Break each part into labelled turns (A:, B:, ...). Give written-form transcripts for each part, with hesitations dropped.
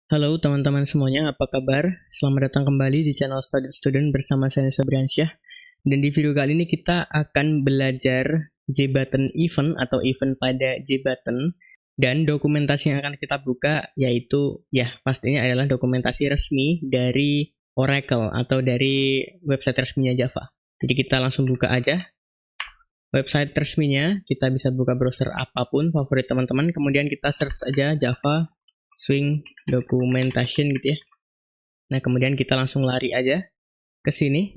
A: Halo teman-teman semuanya, apa kabar? Selamat datang kembali di channel Study Student bersama saya Sabriansyah. Dan di video kali ini kita akan belajar JButton event atau event pada JButton. Dan dokumentasi yang akan kita buka yaitu pastinya adalah dokumentasi resmi dari Oracle atau dari website resminya Java. Jadi kita langsung buka aja website resminya. Kita bisa buka browser apapun favorit teman-teman. Kemudian kita search aja Java Swing Documentation gitu ya. Nah, kemudian kita langsung lari aja ke sini,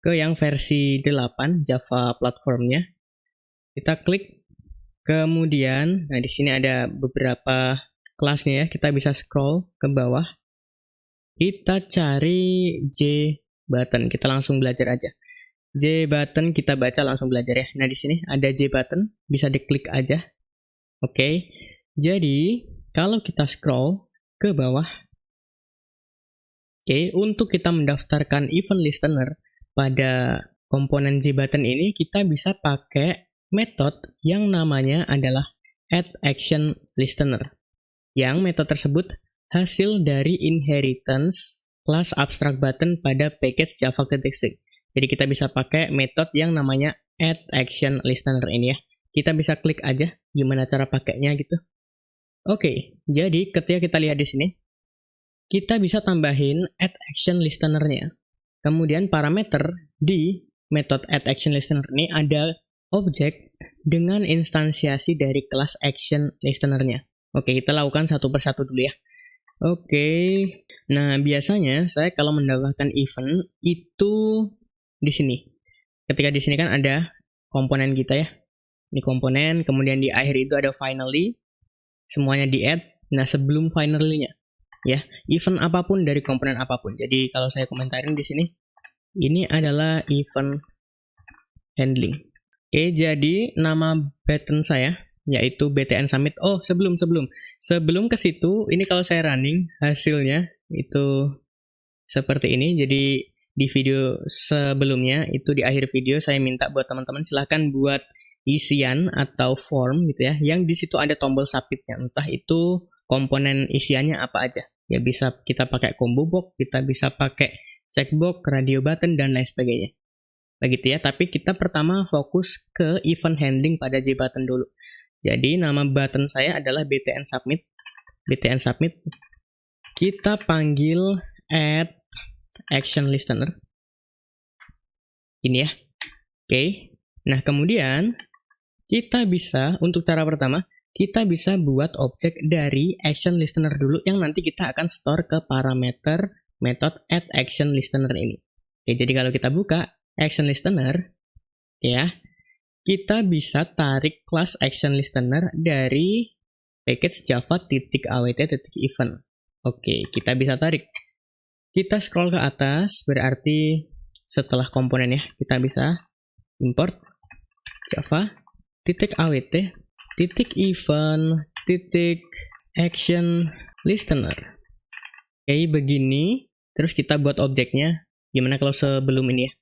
A: ke yang versi 8 Java platformnya. Kita klik, kemudian, nah di sini ada beberapa kelasnya ya. Kita bisa scroll ke bawah. Kita cari JButton. Kita langsung belajar aja. JButton kita baca langsung belajar ya. Nah, di sini ada JButton, bisa diklik aja. Oke. Jadi, kalau kita scroll ke bawah, untuk kita mendaftarkan event listener pada komponen JButton ini, kita bisa pakai metode yang namanya adalah addActionListener. Yang metode tersebut hasil dari inheritance kelas abstract button pada package java.xig. Jadi kita bisa pakai metode yang namanya addActionListener ini ya. Kita bisa klik aja gimana cara pakainya gitu. Oke, jadi ketika kita lihat di sini, kita bisa tambahin addActionListener-nya. Kemudian parameter di metode addActionListener ini ada objek dengan instansiasi dari kelas ActionListener-nya. Oke, kita lakukan satu persatu dulu ya. Oke, nah biasanya saya kalau mendapatkan event itu di sini. Ketika di sini kan ada komponen kita ya. Ini komponen, kemudian di akhir itu ada finally. Semuanya di add. Nah, sebelum finally-nya ya, event apapun dari komponen apapun. Jadi kalau saya komentarin di sini, ini adalah event handling. Oke, jadi nama button saya yaitu btn submit. Oh, sebelum ke situ, ini kalau saya running hasilnya itu seperti ini. Jadi di video sebelumnya itu di akhir video saya minta buat teman-teman silahkan buat isian atau form gitu ya, yang di situ ada tombol submitnya, entah itu komponen isiannya apa aja ya, bisa kita pakai combo box, kita bisa pakai checkbox, radio button, dan lain sebagainya begitu ya. Tapi kita pertama fokus ke event handling pada JButton dulu. Jadi nama button saya adalah btn submit. Kita panggil add action listener ini ya. Oke, nah kemudian kita bisa, untuk cara pertama, kita bisa buat objek dari action listener dulu yang nanti kita akan store ke parameter method addActionListener ini. Oke, jadi kalau kita buka action listener, ya, kita bisa tarik kelas action listener dari package java.awt.event. Oke, kita bisa tarik. Kita scroll ke atas, berarti setelah komponen ya, kita bisa import java .awt .event .action listener. Kayak begini. Terus kita buat objeknya. Gimana kalau sebelum ini ya?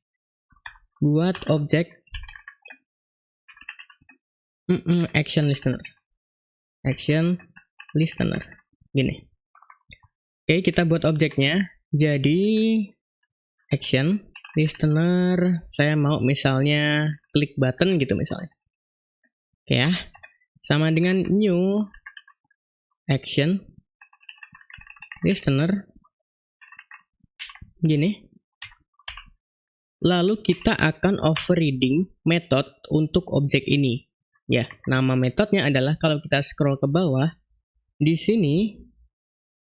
A: Buat objek action listener. Gini. Oke, kita buat objeknya. Jadi action listener, saya mau misalnya klik button gitu misalnya. Oke ya, sama dengan new action listener gini. Lalu kita akan overriding method untuk objek ini. Ya, nama metodenya adalah, kalau kita scroll ke bawah, di sini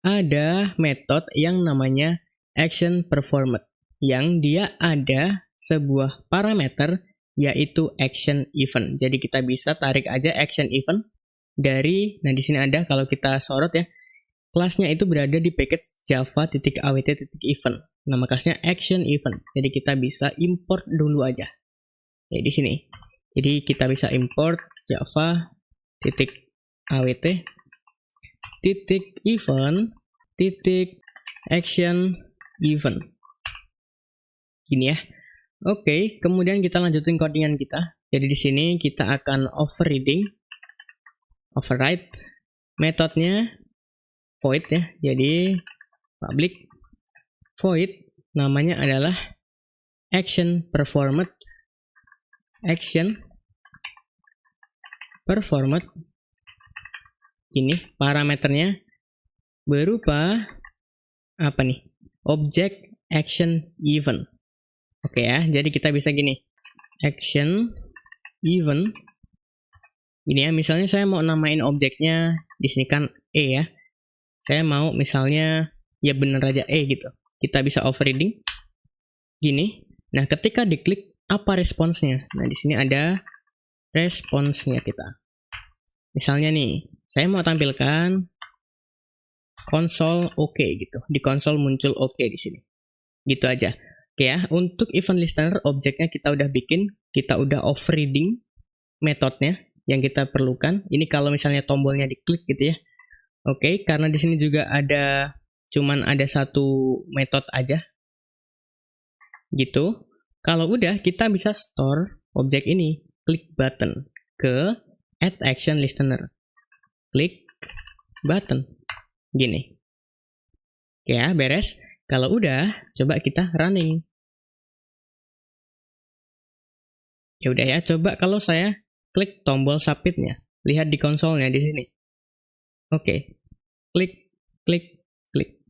A: ada metode yang namanya action performed, yang dia ada sebuah parameter yaitu action event. Jadi kita bisa tarik aja action event dari, nah di sini ada, kalau kita sorot ya, kelasnya itu berada di package java.awt.event. Nama kelasnya action event. Jadi kita bisa import dulu aja. Ya di sini. Jadi kita bisa import java.awt.event.action event. Gini ya. Oke, kemudian kita lanjutin codingan kita. Jadi di sini kita akan override metodenya void ya. Jadi public void namanya adalah action performed ini parameternya berupa apa nih? Object action event. Oke ya, jadi kita bisa gini. Action event ini ya, misalnya saya mau namain objeknya di sini kan E ya. Saya mau misalnya ya bener aja E gitu. Kita bisa overriding gini. Nah, ketika diklik apa responsnya? Nah, di sini ada responsnya kita. Misalnya nih, saya mau tampilkan konsol oke gitu. Di konsol muncul oke di sini. Gitu aja. Oke ya, untuk event listener objeknya kita udah bikin, kita udah overriding metodenya yang kita perlukan. Ini kalau misalnya tombolnya diklik gitu ya. Oke, karena di sini juga cuman ada satu metode aja. Gitu. Kalau udah, kita bisa store objek ini, klik button ke add action listener. Klik button. Gini. Oke ya, beres. Kalau udah, coba kita running. Ya udah ya, coba kalau saya klik tombol submit-nya. Lihat di konsolnya di sini. Oke. Klik, klik, klik.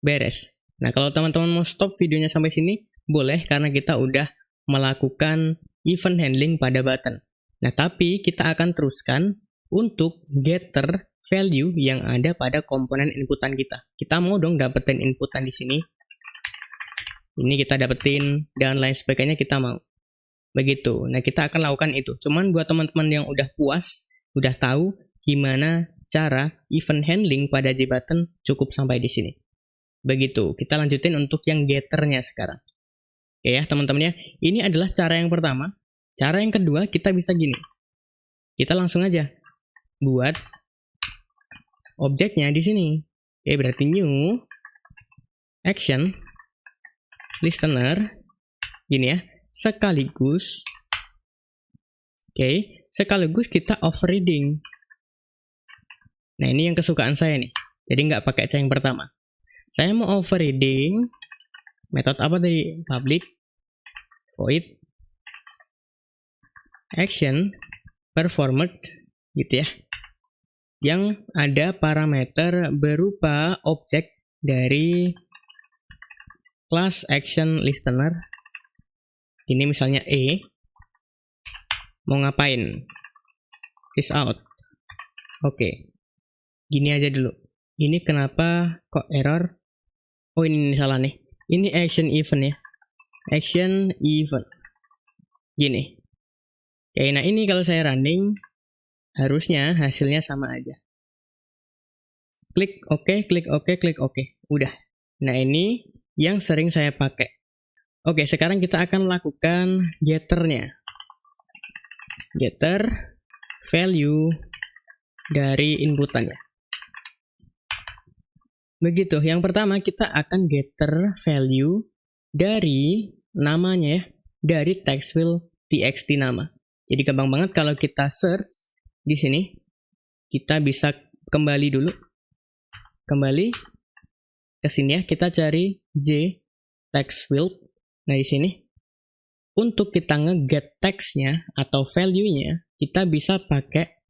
A: Beres. Nah, kalau teman-teman mau stop videonya sampai sini, boleh karena kita udah melakukan event handling pada button. Nah, tapi kita akan teruskan untuk getter value yang ada pada komponen inputan kita. Kita mau dong dapetin inputan di sini. Ini kita dapetin dan lain sebagainya kita mau. Begitu. Nah, kita akan lakukan itu. Cuman buat teman-teman yang udah puas, udah tahu gimana cara event handling pada JButton, cukup sampai di sini. Begitu. Kita lanjutin untuk yang getternya sekarang. Oke ya, teman-teman ya. Ini adalah cara yang pertama. Cara yang kedua, kita bisa gini. Kita langsung aja buat objeknya di sini. Oke, berarti new action listener gini ya, sekaligus kita overriding. Nah, ini yang kesukaan saya nih. Jadi nggak pakai cara yang pertama. Saya mau overriding metode apa tadi? Public void action performed gitu ya. Yang ada parameter berupa objek dari class action listener. Ini misalnya E. Mau ngapain? This out. Oke. Gini aja dulu. Ini kenapa kok error? Oh, ini salah nih. Ini action event ya. Action event. Gini. Oke, nah ini kalau saya running, harusnya hasilnya sama aja. Klik OK, klik OK, klik OK. Udah. Nah, ini yang sering saya pakai. Oke, sekarang kita akan melakukan getternya. Getter value dari inputannya. Begitu. Yang pertama kita akan getter value dari namanya ya, dari textfile txt nama. Jadi gampang banget kalau kita search di sini. Kita bisa kembali dulu. Kembali ke sini ya, kita cari J textfile. Nah, di sini untuk kita nge-get text-nya atau value-nya, kita bisa pakai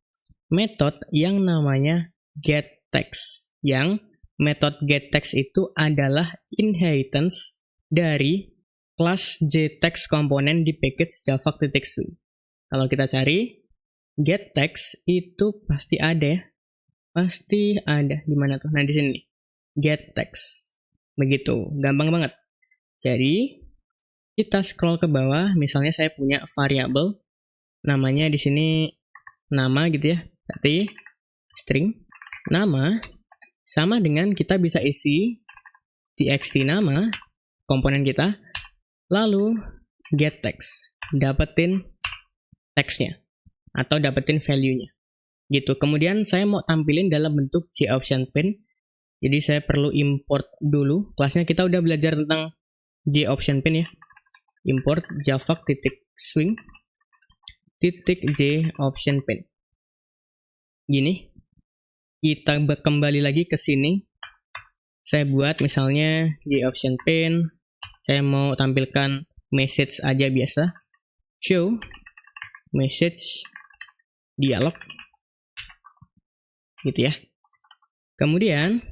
A: metode yang namanya getText. Yang metode getText itu adalah inheritance dari kelas JText komponen di package java.swing. Kalau kita cari getText itu pasti ada ya. Pasti ada di mana tuh? Nah, di sini getText. Begitu, gampang banget. Jadi kita scroll ke bawah, misalnya saya punya variabel namanya di sini nama gitu ya. Berarti string nama sama dengan kita bisa isi txt nama komponen kita, lalu get text, dapetin teksnya atau dapetin value-nya. Gitu. Kemudian saya mau tampilin dalam bentuk JOptionPin. Jadi saya perlu import dulu. Kelasnya kita udah belajar tentang JOptionPin ya. Import java.swing .JOptionPin. Gini. Kita kembali lagi ke sini. Saya buat misalnya di option pane, saya mau tampilkan message aja biasa. Show message dialog. Gitu ya. Kemudian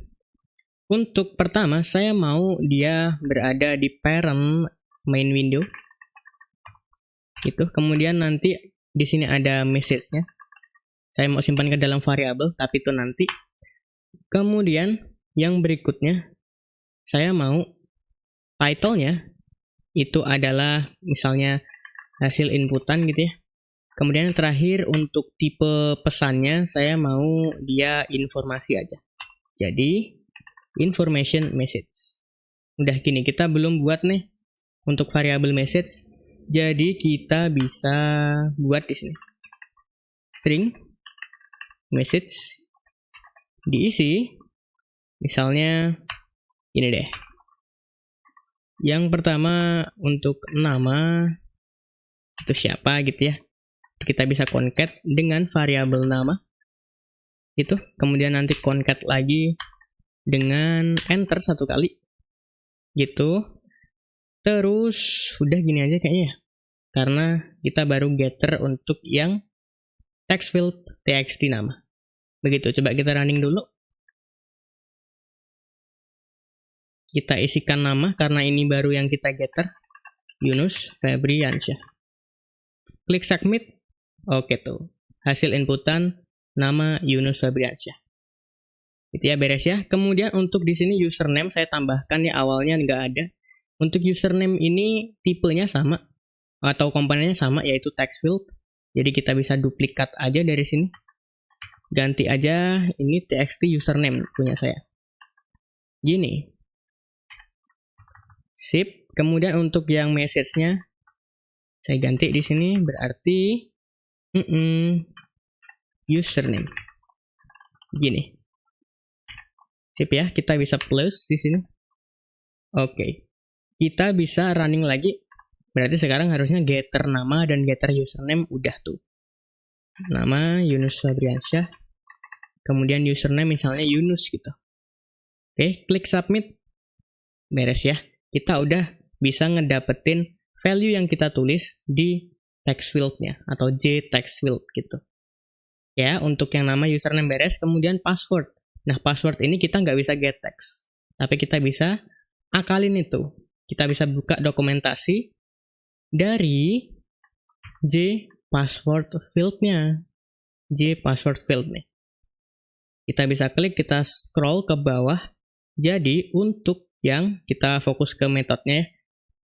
A: untuk pertama saya mau dia berada di parent main window. Gitu. Kemudian nanti di sini ada message-nya. Saya mau simpan ke dalam variabel, tapi itu nanti. Kemudian yang berikutnya saya mau title-nya itu adalah misalnya hasil inputan gitu ya. Kemudian terakhir untuk tipe pesannya saya mau dia informasi aja. Jadi information message. Udah gini, kita belum buat nih untuk variabel message. Jadi kita bisa buat di sini. String message diisi misalnya ini deh. Yang pertama untuk nama itu siapa gitu ya. Kita bisa concat dengan variabel nama. Itu, kemudian nanti concat lagi dengan enter satu kali gitu. Terus udah gini aja kayaknya ya, karena kita baru getter untuk yang text field txt nama. Begitu, coba kita running dulu. Kita isikan nama karena ini baru yang kita getter, Yunus Febriansyah. Klik submit. Oke tuh, hasil inputan nama Yunus Febriansyah. Itu ya, beres ya. Kemudian untuk di sini username saya tambahkan ya, awalnya nggak ada. Untuk username ini tipenya sama atau komponennya sama, yaitu text field. Jadi kita bisa duplikat aja dari sini. Ganti aja ini txt username punya saya. Gini. Sip. Kemudian untuk yang message-nya saya ganti di sini berarti username. Gini. Sip ya, kita bisa plus di sini. Oke. Kita bisa running lagi. Berarti sekarang harusnya getter nama dan getter username udah tuh. Nama Yunus Febriansyah. Kemudian username misalnya Yunus gitu. Oke, klik submit. Beres ya. Kita udah bisa ngedapetin value yang kita tulis di text field-nya atau J text field gitu. Ya, untuk yang nama username beres, kemudian password. Nah, password ini kita nggak bisa get text, tapi kita bisa akalin itu. Kita bisa buka dokumentasi dari J password field-nya. J password field nih. Kita bisa klik, kita scroll ke bawah. Jadi, untuk yang kita fokus ke metodenya,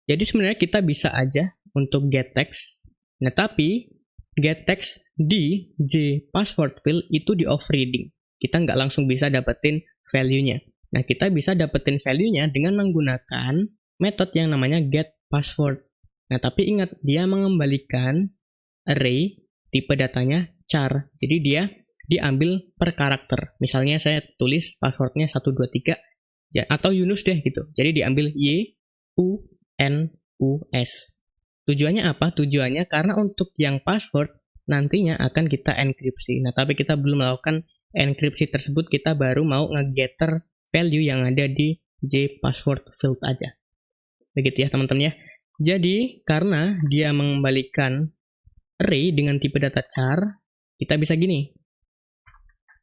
A: jadi sebenarnya kita bisa aja untuk get text. Nah, tapi get text di J password field itu di off-reading. Kita nggak langsung bisa dapetin value-nya. Nah, kita bisa dapetin value-nya dengan menggunakan metode yang namanya get password. Nah, tapi ingat, dia mengembalikan array tipe datanya char. Jadi dia diambil per karakter. Misalnya saya tulis passwordnya 123 atau Yunus deh gitu. Jadi diambil Y, U, N, U, S. Tujuannya apa? Tujuannya karena untuk yang password nantinya akan kita enkripsi. Nah, tapi kita belum melakukan enkripsi tersebut, kita baru mau nge-getter value yang ada di J password field aja. Begitu ya teman-teman ya. Jadi karena dia mengembalikan array dengan tipe data char, kita bisa gini.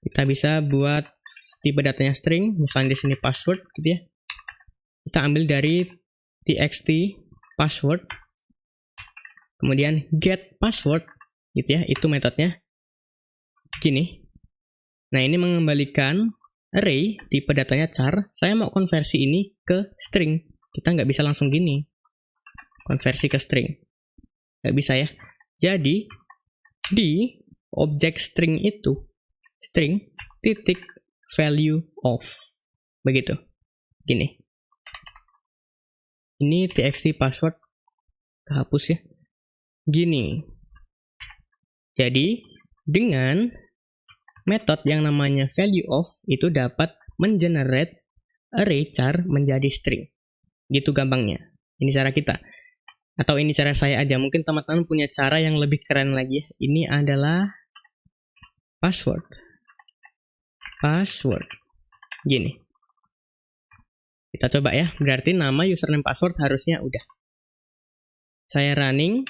A: Kita bisa buat tipe datanya string, misalnya di sini password gitu ya. Kita ambil dari txt password, kemudian get password gitu ya, itu metodenya. Gini. Nah, ini mengembalikan array tipe datanya char. Saya mau konversi ini ke string. Kita nggak bisa langsung gini. Konversi ke string. Nggak bisa ya. Jadi, di objek string itu, string titik value of. Begitu. Gini. Ini txt password. Kehapus ya. Gini. Jadi, dengan metode yang namanya value of itu dapat mengenerate array char menjadi string. Gitu gampangnya. Ini cara kita. Atau ini cara saya aja. Mungkin teman-teman punya cara yang lebih keren lagi ya. Ini adalah password. password. Gini. Kita coba ya, berarti nama username password harusnya udah. Saya running.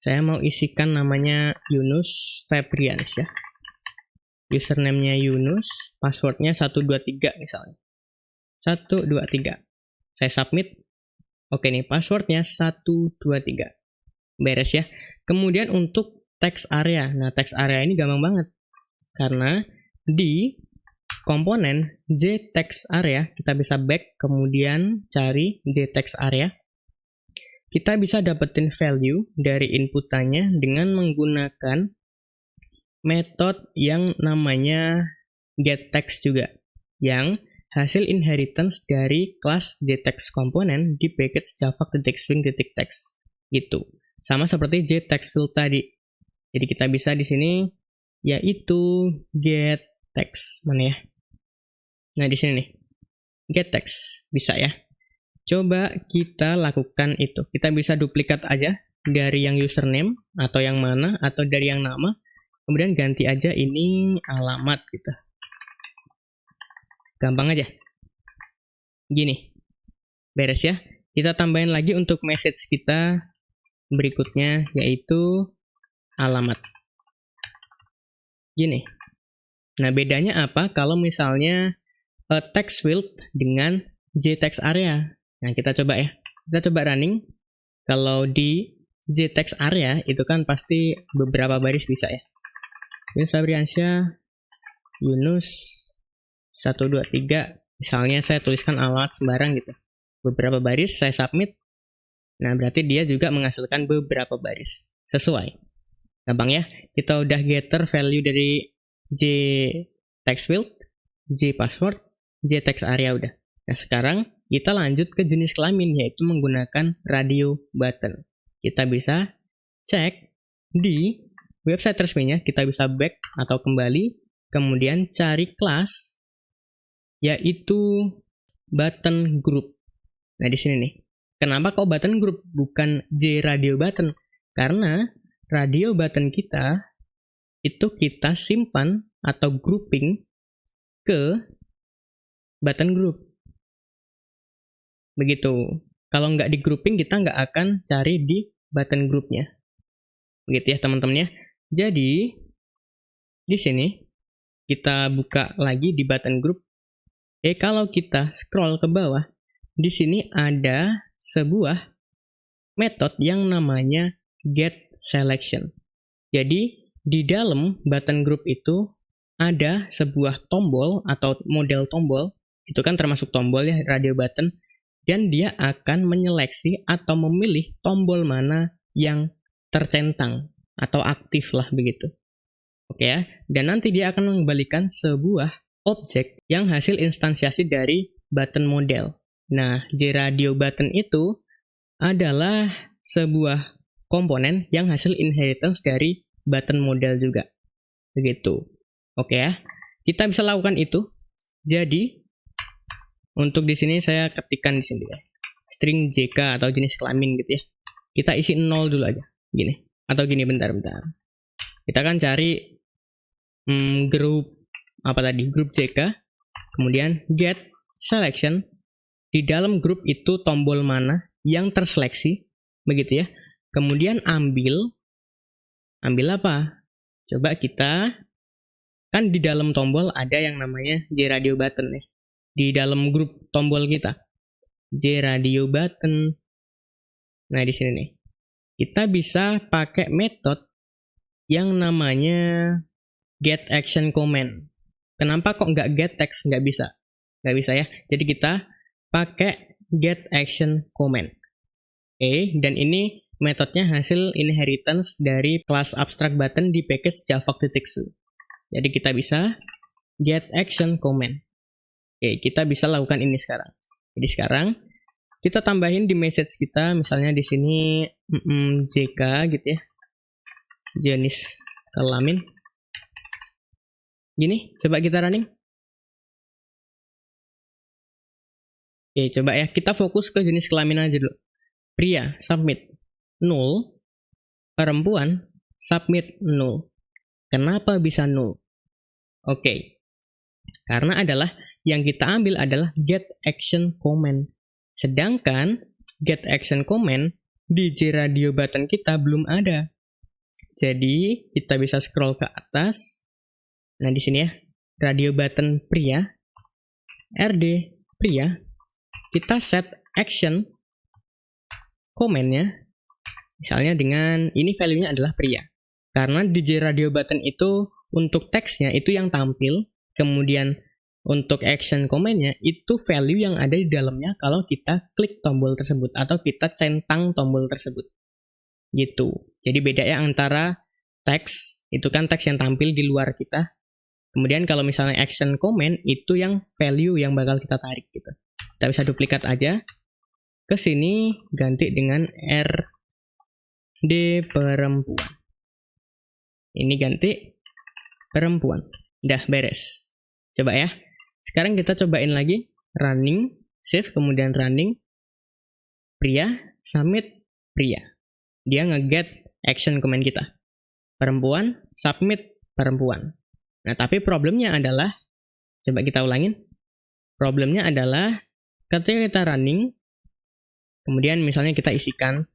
A: Saya mau isikan namanya Yunus Febrians ya. Username-nya Yunus, passwordnya 123 misalnya. 123. Saya submit. Oke nih, passwordnya 123. Beres ya. Kemudian untuk text area. Nah, text area ini gampang banget. Karena di komponen JText area, kita bisa back, kemudian cari JText area. Kita bisa dapetin value dari inputannya dengan menggunakan metode yang namanya getText juga, yang hasil inheritance dari kelas JText komponen di package java.swing.text gitu. Sama seperti JTextField tadi. Jadi kita bisa di sini yaitu getText mana ya? Nah, di sini nih. GetText bisa ya. Coba kita lakukan itu. Kita bisa duplikat aja dari yang username atau yang mana atau dari yang nama. Kemudian ganti aja ini alamat gitu. Gampang aja. Gini. Beres ya. Kita tambahin lagi untuk message kita berikutnya yaitu alamat. Gini. Nah, bedanya apa kalau misalnya text field dengan JText area? Nah, kita coba ya. Kita coba running. Kalau di JText area itu kan pasti beberapa baris bisa ya. Yunus Febriansyah, Yunus 123. Misalnya saya tuliskan alamat sembarang gitu. Beberapa baris, saya submit. Nah, berarti dia juga menghasilkan beberapa baris. Sesuai. Gampang ya. Kita udah getter value dari JTextField, JPassword, JText area udah. Nah, sekarang kita lanjut ke jenis kelamin, yaitu menggunakan radio button. Kita bisa cek di website resminya, kita bisa back atau kembali, kemudian cari kelas, yaitu button group. Nah, di sini nih. Kenapa kok button group bukan JRadio button? Karena radio button kita itu kita simpan atau grouping ke button group. Begitu. Kalau nggak di grouping, kita nggak akan cari di button groupnya. Begitu ya teman-teman ya. Jadi, di sini kita buka lagi di button group. Kalau kita scroll ke bawah, di sini ada sebuah metode yang namanya getSelection. Jadi, di dalam button group itu ada sebuah tombol atau model tombol. Itu kan termasuk tombol ya, radio button. Dan dia akan menyeleksi atau memilih tombol mana yang tercentang atau aktif lah begitu. Oke ya. Dan nanti dia akan mengembalikan sebuah objek yang hasil instansiasi dari button model. Nah, JRadio button itu adalah sebuah komponen yang hasil inheritance dari button model juga. Begitu. Oke ya. Kita bisa lakukan itu. Jadi untuk di sini saya ketikkan di sini ya. String JK atau jenis kelamin gitu ya. Kita isi 0 dulu aja. Gini. Atau gini bentar. Kita akan cari grup apa tadi? Grup JK. Kemudian get selection. Di dalam grup itu tombol mana yang terseleksi. Begitu ya. Kemudian ambil apa? Coba kita kan di dalam tombol ada yang namanya JRadio button nih. Di dalam grup tombol kita. JRadio button. Nah, di sini nih. Kita bisa pakai metode yang namanya getActionCommand. Kenapa kok nggak getText? Nggak bisa. Nggak bisa ya. Jadi kita pakai getActionCommand. Dan ini metodenya hasil inheritance dari kelas abstract button di package java.text. Jadi kita bisa getActionCommand. Kita bisa lakukan ini sekarang. Jadi sekarang kita tambahin di message kita, misalnya di sini JK gitu ya, jenis kelamin. Gini, coba kita running. Coba ya, kita fokus ke jenis kelamin aja dulu. Pria, submit 0. Perempuan, submit 0. Kenapa bisa null? Oke, karena adalah yang kita ambil adalah get action comment. Sedangkan get action comment di JRadio button kita belum ada. Jadi kita bisa scroll ke atas. Nah di sini ya, radio button pria, RD pria, kita set action comment-nya, misalnya dengan ini value-nya adalah pria. Karena di JRadio button itu untuk teksnya itu yang tampil, kemudian untuk action comment-nya itu value yang ada di dalamnya kalau kita klik tombol tersebut atau kita centang tombol tersebut. Gitu. Jadi beda ya antara teks, itu kan teks yang tampil di luar kita. Kemudian kalau misalnya action comment itu yang value yang bakal kita tarik gitu. Kita bisa duplikat aja. Ke sini ganti dengan RD perempuan. Ini ganti perempuan. Udah beres. Coba ya. Sekarang kita cobain lagi. Running, save, kemudian running. Pria, submit, pria. Dia nge-get action comment kita. Perempuan, submit, perempuan. Nah, tapi problemnya adalah, coba kita ulangin. Problemnya adalah, ketika kita running, kemudian misalnya kita isikan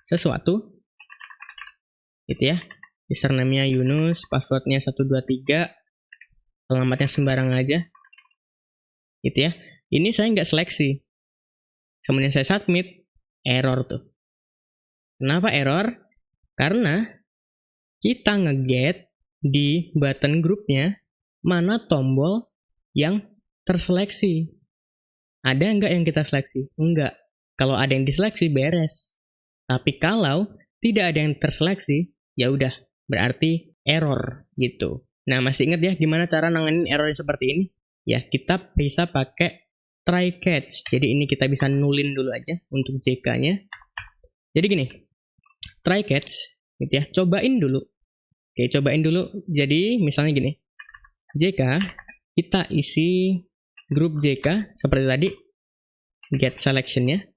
A: sesuatu, gitu ya. Username-nya Yunus, passwordnya 123, alamatnya sembarang aja. Gitu ya. Ini saya nggak seleksi. Kemudian saya submit, error tuh. Kenapa error? Karena kita nge-get di button grupnya mana tombol yang terseleksi. Ada nggak yang kita seleksi? Enggak. Kalau ada yang diseleksi, beres. Tapi kalau tidak ada yang terseleksi, ya udah, berarti error gitu. Nah, masih ingat ya gimana cara nanganin error seperti ini? Ya, kita bisa pakai try catch. Jadi ini kita bisa nullin dulu aja untuk JK-nya. Jadi gini, try catch gitu ya. Cobain dulu. Oke, cobain dulu. Jadi misalnya gini. JK, kita isi grup JK seperti tadi. Get selection-nya.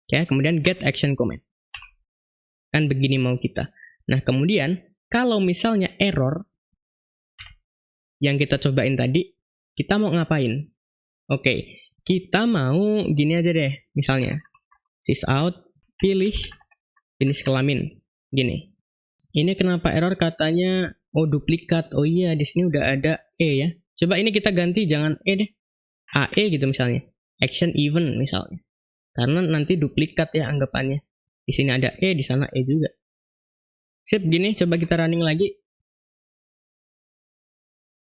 A: Ya, kemudian get action comment. Kan begini mau kita. Nah, kemudian kalau misalnya error yang kita cobain tadi, kita mau ngapain? Oke, kita mau gini aja deh. Misalnya, sysout, pilih jenis kelamin. Gini. Ini kenapa error katanya, oh duplikat. Oh iya, di sini udah ada E ya. Coba ini kita ganti, jangan E deh. AE gitu misalnya. Action event misalnya. Karena nanti duplikat ya anggapannya. Di sini ada E, di sana E juga. Sip, gini coba kita running lagi.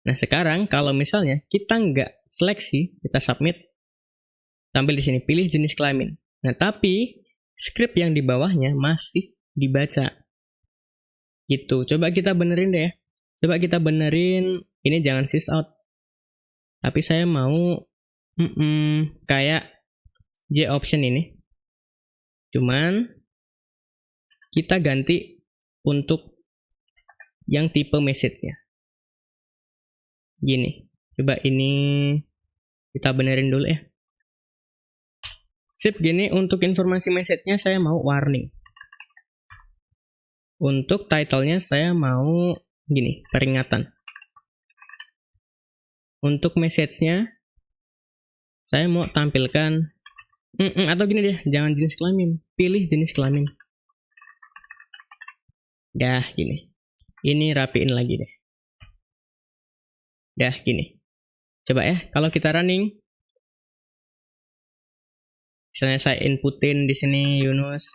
A: Nah, sekarang kalau misalnya kita nggak seleksi, kita submit, tampil di sini, pilih jenis kelamin. Nah, tapi script yang di bawahnya masih dibaca. Gitu. Coba kita benerin deh ya. Coba kita benerin, ini jangan sysout. Tapi saya mau kayak J option ini. Cuman kita ganti untuk yang tipe message-nya. Gini. Coba ini kita benerin dulu ya. Sip, gini untuk informasi message-nya saya mau warning. Untuk title-nya saya mau gini, peringatan. Untuk message-nya saya mau tampilkan atau gini deh, jangan jenis kelamin, pilih jenis kelamin. Dah gini. Ini rapiin lagi deh. Dah gini. Coba ya, kalau kita running, misalnya saya inputin di sini Yunus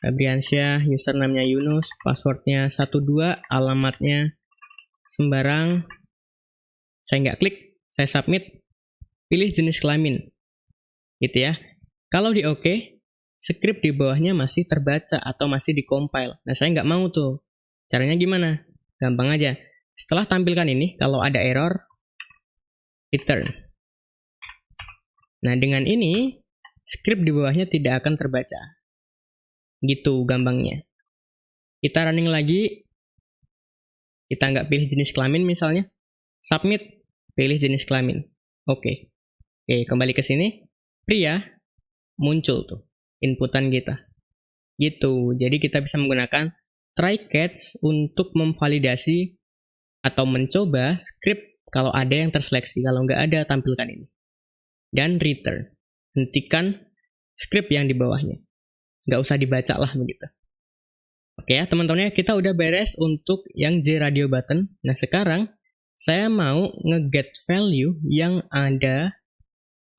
A: Fabriansyah, username-nya Yunus, passwordnya 12, alamatnya sembarang. Saya nggak klik, saya submit, pilih jenis kelamin. Gitu ya. Kalau di OK, script di bawahnya masih terbaca atau masih di-compile. Nah, saya nggak mau tuh. Caranya gimana? Gampang aja. Setelah tampilkan ini, kalau ada error, return. Nah, dengan ini, script di bawahnya tidak akan terbaca. Gitu gampangnya. Kita running lagi. Kita nggak pilih jenis kelamin misalnya. Submit, pilih jenis kelamin. Oke. Oke, kembali ke sini. Pria, muncul tuh inputan kita. Gitu. Jadi kita bisa menggunakan try catch untuk memvalidasi atau mencoba script kalau ada yang terseleksi. Kalau nggak ada, tampilkan ini. Dan return. Hentikan script yang di bawahnya. Nggak usah dibaca lah begitu. Oke ya teman-teman, kita udah beres untuk yang JRadio button. Nah sekarang saya mau nge-get value yang ada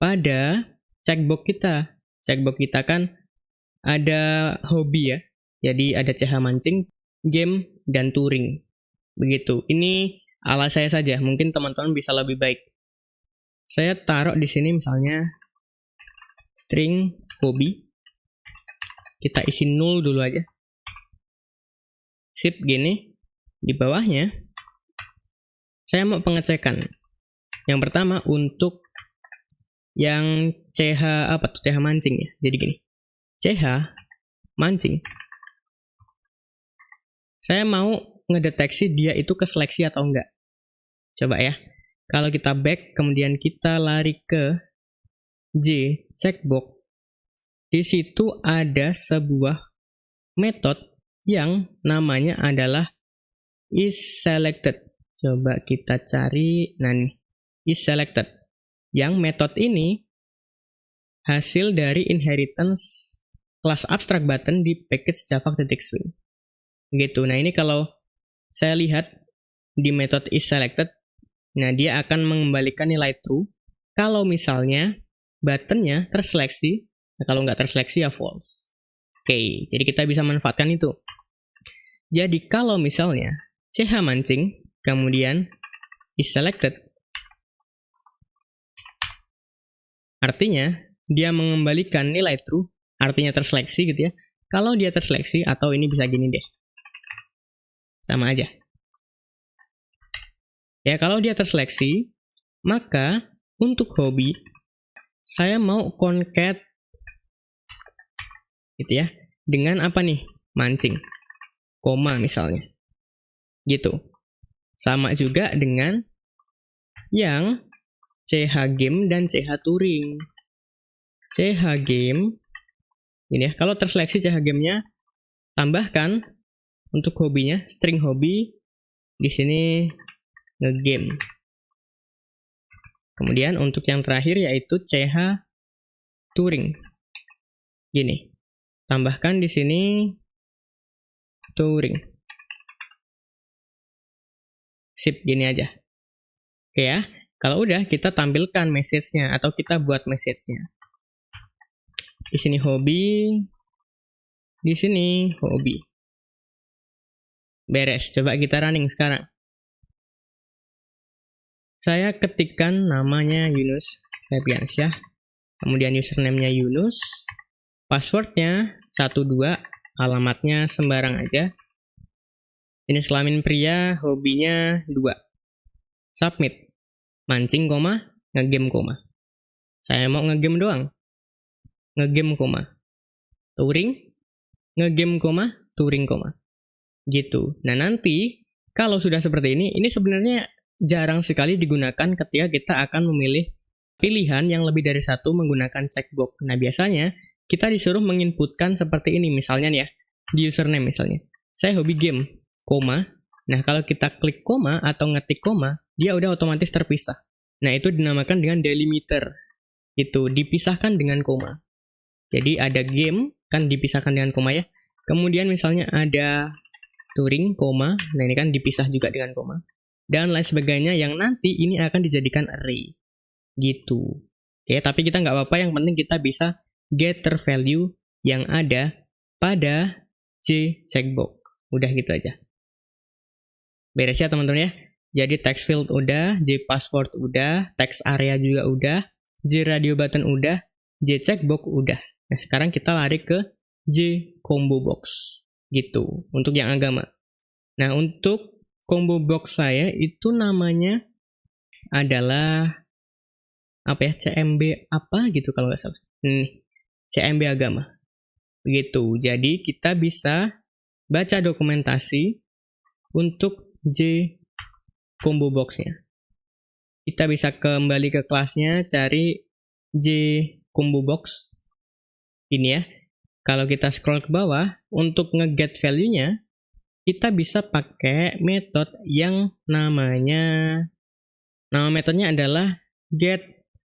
A: pada checkbox kita. Checkbox kita kan ada hobi ya. Jadi ada CH mancing, game, dan touring. Begitu. Ini ala saya saja. Mungkin teman-teman bisa lebih baik. Saya taruh di sini misalnya string hobi. Kita isi 0 dulu aja. Sip, gini. Di bawahnya saya mau pengecekan. Yang pertama untuk yang CH apa tuh? CH mancing ya. Jadi gini. CH mancing. Saya mau ngedeteksi dia itu keseleksi atau enggak. Coba ya. Kalau kita back, kemudian kita lari ke J checkbox. Di situ ada sebuah metode yang namanya adalah isSelected. Coba kita cari, nah nih, isSelected. Yang metode ini hasil dari inheritance kelas abstract button di package java.swing. Gitu. Nah ini kalau saya lihat di metode isSelected, nah dia akan mengembalikan nilai true kalau misalnya buttonnya terseleksi. Nah, kalau nggak terseleksi ya false. Oke, jadi kita bisa manfaatkan itu. Jadi kalau misalnya CH mancing, kemudian isSelected, artinya dia mengembalikan nilai true, artinya terseleksi gitu ya. Kalau dia terseleksi, atau ini bisa gini deh. Sama aja. Ya, kalau dia terseleksi, maka untuk hobi, saya mau concat gitu ya, dengan apa nih? Mancing, koma misalnya. Gitu. Sama juga dengan yang CH game dan CH touring. CH game, ini ya, kalau terseleksi CH game-nya, tambahkan untuk hobinya, string hobi, di sini ngegame. Kemudian untuk yang terakhir yaitu CH touring. Gini. Tambahkan di sini touring. Sip, gini aja. Oke ya. Kalau udah, kita tampilkan message-nya atau kita buat message-nya. Di sini hobi, di sini hobi. Beres. Coba kita running sekarang. Saya ketikkan namanya Yunus Febriansyah. Kemudian username-nya Yunus. Passwordnya 12, alamatnya sembarang aja. Jenis kelamin pria, hobinya 2. Submit. Mancing, koma, ngegame, koma. Saya mau ngegame doang. Ngegame, koma. Touring, ngegame, koma, touring, koma. Gitu. Nah nanti, kalau sudah seperti ini sebenarnya jarang sekali digunakan ketika kita akan memilih pilihan yang lebih dari satu menggunakan checkbox. Nah biasanya, kita disuruh menginputkan seperti ini, misalnya nih ya, di username misalnya. Saya hobi game, koma. Nah, kalau kita klik koma atau ngetik koma, dia udah otomatis terpisah. Nah, itu dinamakan dengan delimiter. Itu dipisahkan dengan koma. Jadi ada game, kan dipisahkan dengan koma ya. Kemudian misalnya ada touring, koma. Nah, ini kan dipisah juga dengan koma. Dan lain sebagainya yang nanti ini akan dijadikan array. Gitu. Oke, tapi kita nggak apa-apa, yang penting kita bisa getter value yang ada pada J checkbox. Udah gitu aja. Beres ya teman-teman ya. Jadi text field udah, J password udah, text area juga udah, J radio button udah, J checkbox udah. Nah sekarang kita lari ke J combo box. Gitu. Untuk yang agama. Nah untuk combo box saya itu namanya adalah apa ya? CMB apa gitu kalau nggak salah. CMB agama. Begitu. Jadi kita bisa baca dokumentasi untuk J combo box-nya. Kita bisa kembali ke kelasnya, cari J combo box. Ini ya. Kalau kita scroll ke bawah, untuk nge-get value-nya, kita bisa pakai metode yang nama metodenya adalah get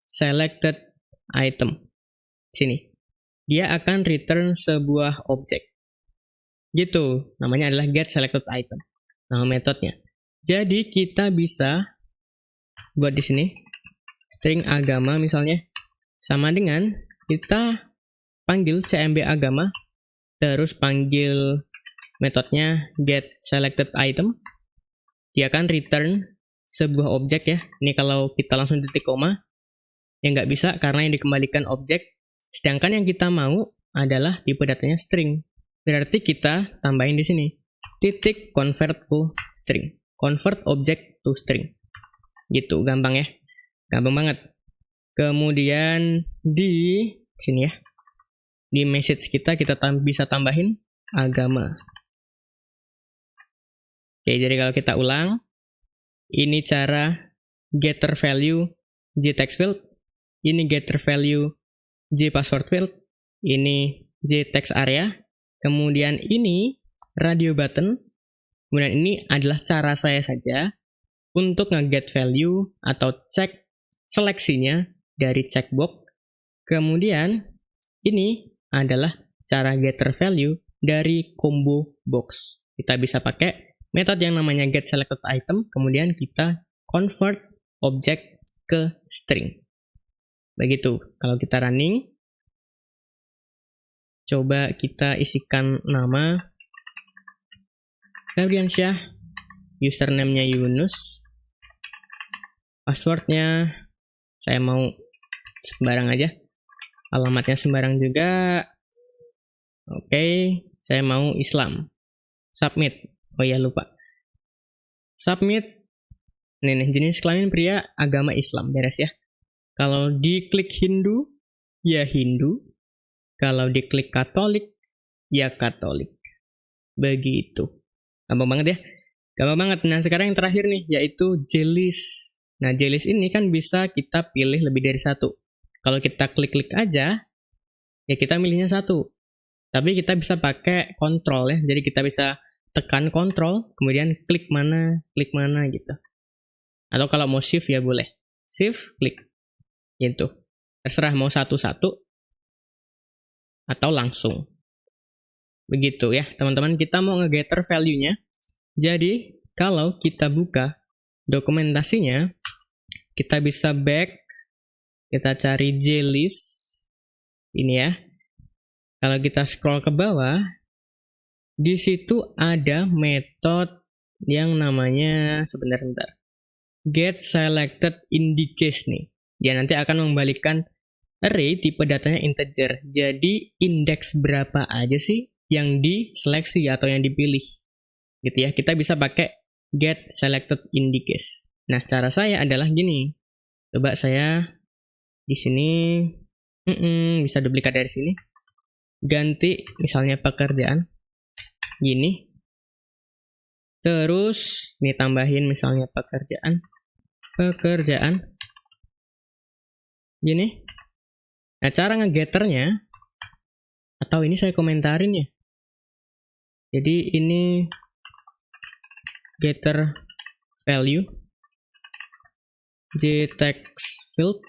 A: selected item. Sini. Dia akan return sebuah objek. Gitu. Namanya adalah get selected item. Nama metodenya. Jadi kita bisa buat di sini string agama misalnya sama dengan kita panggil cmb agama terus panggil metodenya get selected item. Dia akan return sebuah objek ya. Ini kalau kita langsung titik koma ya nggak bisa karena yang dikembalikan objek. Sedangkan yang kita mau adalah tipe datanya string. Berarti kita tambahin di sini titik convert to string. Convert object to string. Gitu, gampang ya. Gampang banget. Kemudian di sini ya. Di message kita bisa tambahin agama. Oke, jadi kalau kita ulang, ini cara getter value jtext field, ini getter value jpassword field, ini jtext area, kemudian ini radio button, kemudian ini adalah cara saya saja untuk nge-get value atau cek seleksinya dari checkbox. Kemudian ini adalah cara getter value dari combo box. Kita bisa pakai metode yang namanya get selected item, kemudian kita convert objek ke string. Begitu. Kalau kita running, coba kita isikan nama Febriansyah, username-nya Yunus, passwordnya saya mau sembarang aja, alamatnya sembarang juga. Oke, saya mau Islam. Submit. Oh ya, lupa. Submit. Nih, jenis kelamin pria, agama Islam, beres ya. Kalau diklik Hindu, ya Hindu. Kalau diklik Katolik, ya Katolik. Begitu. Gampang banget ya. Gampang banget. Nah, sekarang yang terakhir nih, yaitu JList. Nah, JList ini kan bisa kita pilih lebih dari satu. Kalau kita klik-klik aja, ya kita milihnya satu. Tapi kita bisa pakai kontrol ya. Jadi kita bisa tekan kontrol, kemudian klik mana gitu. Atau kalau mau shift ya boleh. Shift, klik. Gitu. Terserah mau satu-satu atau langsung. Begitu ya, teman-teman. Kita mau nge-getter value-nya. Jadi, kalau kita buka dokumentasinya, kita bisa back, kita cari JList. Ini ya. Kalau kita scroll ke bawah, di situ ada metode yang namanya sebentar. Get selected indices nih. Dia nanti akan membalikan array tipe datanya integer. Jadi indeks berapa aja sih yang diseleksi atau yang dipilih. Gitu ya. Kita bisa pakai get selected indices. Nah, cara saya adalah gini. Coba saya di sini bisa duplikat dari sini. Ganti misalnya pekerjaan. Gini. Terus nih tambahin misalnya pekerjaan. Gini. Nah, cara ngegetternya, atau ini saya komentarin ya. Jadi ini getter value jtext field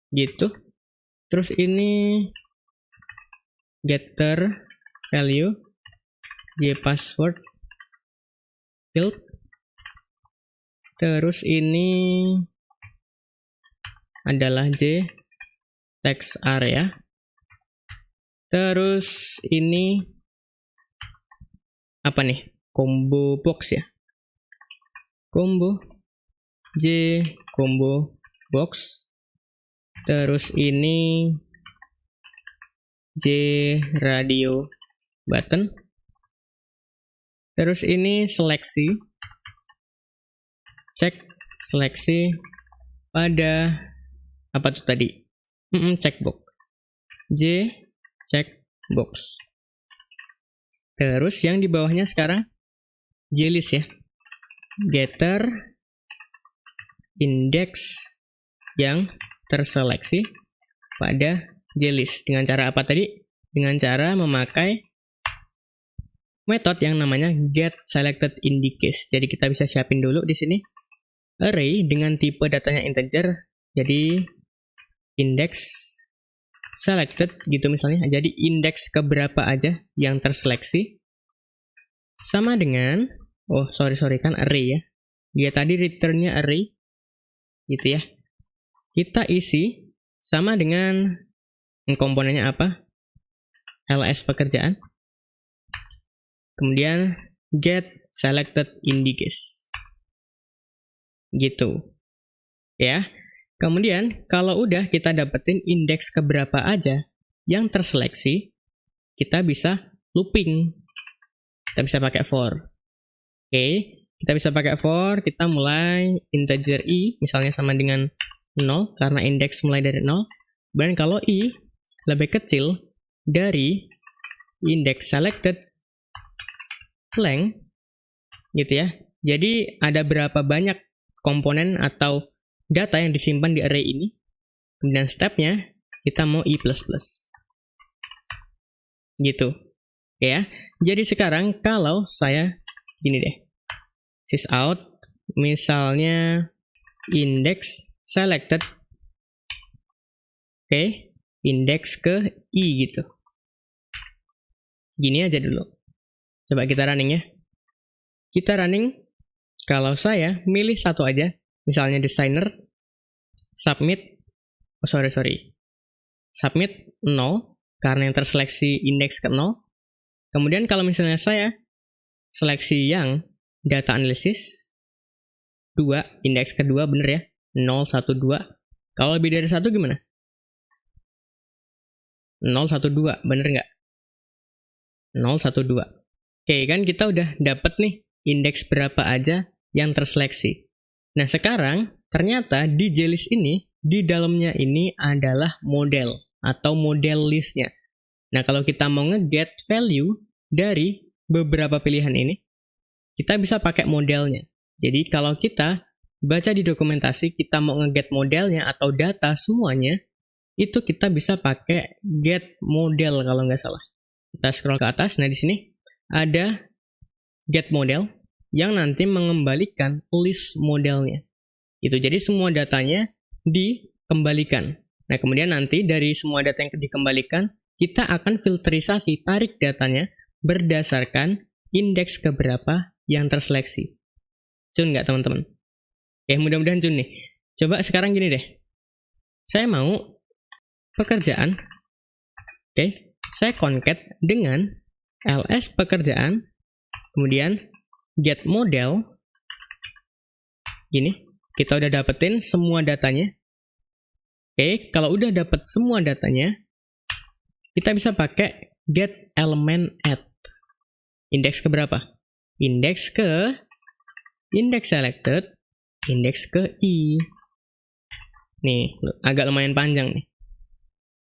A: gitu. Terus ini getter value jpassword field. Terus ini adalah jtext area. Terus ini apa nih? Combo box ya. Combo box. Terus ini radio button. Terus ini seleksi. Cek seleksi pada apa tuh tadi? Checkbox. Checkbox. Terus yang di bawahnya sekarang JList ya. Getter index yang terseleksi pada JList. Dengan cara apa tadi? Dengan cara memakai metode yang namanya getSelectedIndicase. Jadi kita bisa siapin dulu di sini array dengan tipe datanya integer. Jadi index selected gitu misalnya. Jadi indeks keberapa aja yang terseleksi. Sama dengan, kan array ya. Dia tadi returnnya array, gitu ya. Kita isi sama dengan komponennya apa? ls pekerjaan. Kemudian get selected indicase. Gitu. Ya. Kemudian kalau udah kita dapetin indeks keberapa aja yang terseleksi, kita bisa looping. Kita bisa pakai for. Oke, kita bisa pakai for, kita mulai integer i, misalnya sama dengan 0, karena indeks mulai dari 0. Dan kalau i lebih kecil dari indeks selected length, gitu ya. Jadi ada berapa banyak komponen atau data yang disimpan di array ini. Kemudian stepnya kita mau i++. Gitu. Ya, jadi sekarang kalau saya gini deh, sysout misalnya index selected, indeks ke i gitu. Gini aja dulu. Coba kita running ya. Kita running, kalau saya milih satu aja, misalnya designer, submit, submit 0, karena yang terseleksi indeks ke 0. Kemudian kalau misalnya saya seleksi yang data analisis 2, indeks kedua bener ya, 0, 1, 2. Kalau lebih dari 1 gimana? 0, 1, 2, bener nggak? 0, 1, 2. Oke, kan kita udah dapet nih indeks berapa aja yang terseleksi. Nah sekarang ternyata di JList ini, di dalamnya ini adalah model atau model listnya. Nah kalau kita mau nge-get value dari beberapa pilihan ini, kita bisa pakai modelnya. Jadi kalau kita baca di dokumentasi, kita mau nge-get modelnya atau data semuanya, itu kita bisa pakai get model kalau nggak salah. Kita scroll ke atas, nah di sini ada get model yang nanti mengembalikan list modelnya. Itu jadi semua datanya dikembalikan. Nah kemudian nanti dari semua data yang dikembalikan, kita akan filterisasi, tarik datanya berdasarkan indeks keberapa yang terseleksi. Cun nggak teman-teman? Mudah-mudahan cun nih. Coba sekarang gini deh. Saya mau pekerjaan. Saya concat dengan ls pekerjaan. Kemudian get model. Gini. Kita udah dapetin semua datanya. Kalau udah dapet semua datanya, kita bisa pakai get element add. Indeks ke berapa? Indeks selected, indeks ke i. Nih, agak lumayan panjang nih.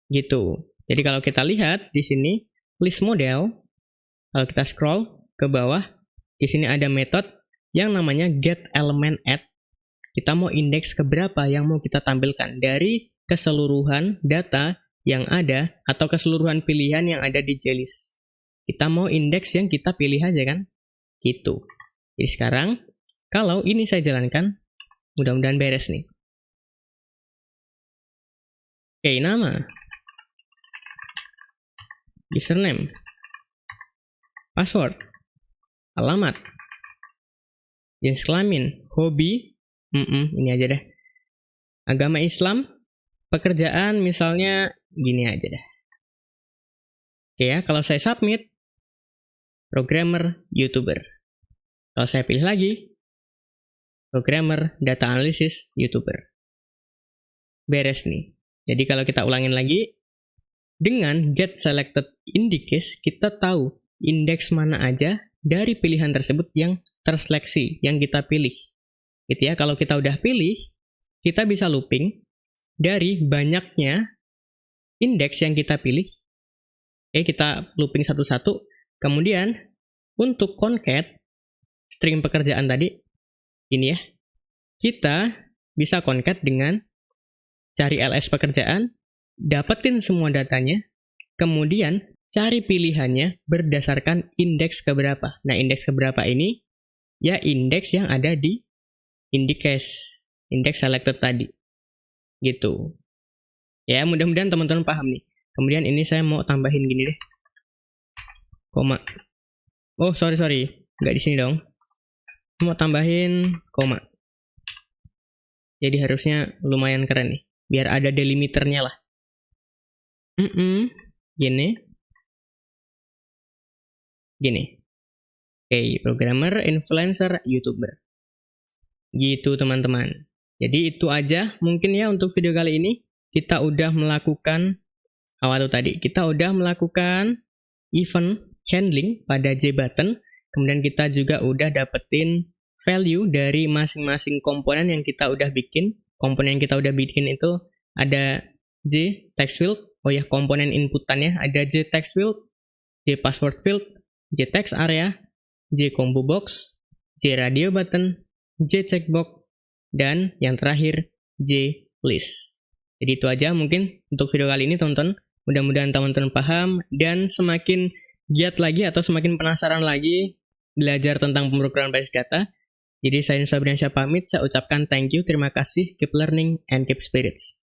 A: Gitu. Jadi kalau kita lihat di sini list model, kalau kita scroll ke bawah, di sini ada metode yang namanya get element add. Kita mau indeks ke berapa yang mau kita tampilkan dari keseluruhan data yang ada atau keseluruhan pilihan yang ada di JList. Kita mau indeks yang kita pilih aja kan? Gitu. Jadi sekarang, kalau ini saya jalankan, mudah-mudahan beres nih. Nama. Username. Password. Alamat. Jenis kelamin. Hobi. Ini aja deh. Agama Islam. Pekerjaan misalnya gini aja deh. Kalau saya submit, programmer, YouTuber. Kalau saya pilih lagi, programmer, data analysis, YouTuber. Beres nih. Jadi kalau kita ulangin lagi, dengan get selected indicase, kita tahu indeks mana aja dari pilihan tersebut yang terseleksi, yang kita pilih. Gitu ya, kalau kita udah pilih, kita bisa looping dari banyaknya indeks yang kita pilih. Kita looping satu-satu. Kemudian, untuk concat, string pekerjaan tadi, ini ya, kita bisa concat dengan cari ls pekerjaan, dapetin semua datanya, kemudian cari pilihannya berdasarkan indeks keberapa. Nah, indeks keberapa ini ya indeks yang ada di indicase, indeks selected tadi. Gitu. Ya, mudah-mudahan teman-teman paham nih. Kemudian ini saya mau tambahin gini deh. Koma. Oh, sorry. Nggak di sini dong. Mau tambahin koma. Jadi harusnya lumayan keren nih. Biar ada delimiternya lah. Gini. Oke, programmer, influencer, YouTuber. Gitu teman-teman. Jadi itu aja mungkin ya untuk video kali ini. Kita udah melakukan kita udah melakukan event handling pada JButton. Kemudian kita juga udah dapetin value dari masing-masing komponen yang kita udah bikin. Komponen yang kita udah bikin itu ada J text field. Oh ya, komponen inputannya ada J text field, J password field, J text area, J combo box, J radio button, J checkbox, dan yang terakhir J list. Jadi itu aja mungkin untuk video kali ini teman-teman. Mudah-mudahan teman-teman paham dan semakin giat lagi atau semakin penasaran lagi belajar tentang pemrograman basis data. Jadi saya Nusa Briansyah pamit, saya ucapkan thank you, terima kasih, keep learning and keep spirits.